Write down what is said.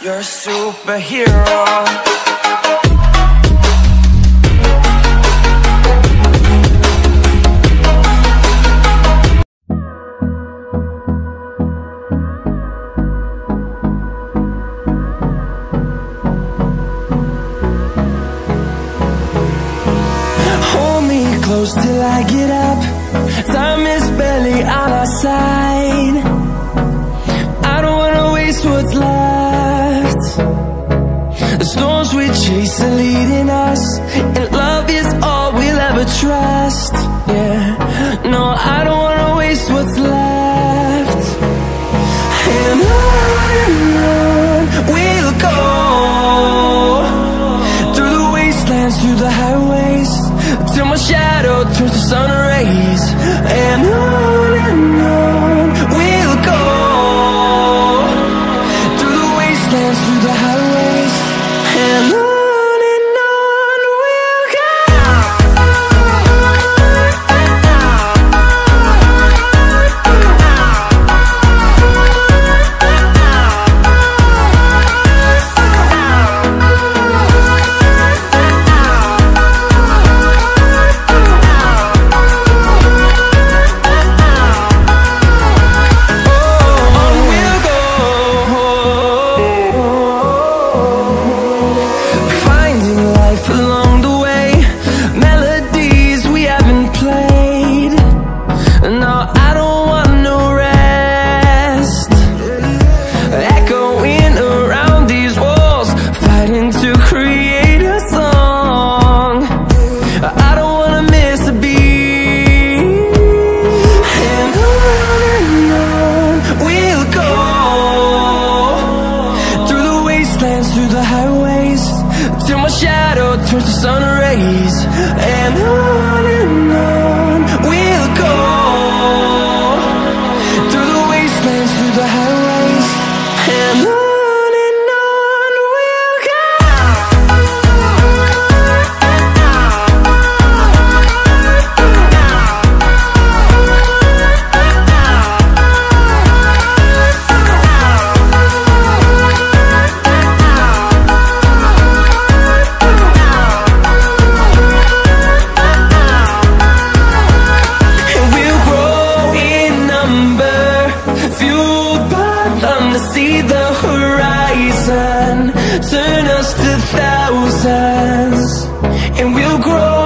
You're a superhero. Hold me close till I get up. Time is barely on our side. I don't wanna waste what's left. The storms we chase are leading us, and love is all we'll ever trust. Yeah, no, I don't wanna waste what's left. And on we'll go, through the wastelands, through the highways, till my shadow turns to sun rays. And on we'll go, through the wastelands, through the highways, and on we'll go. Through the highways, till my shadow turns to sun rays. And on we'll go, through the wastelands, through the highways, and on we'll go. See the horizon turn us to thousands, and we'll grow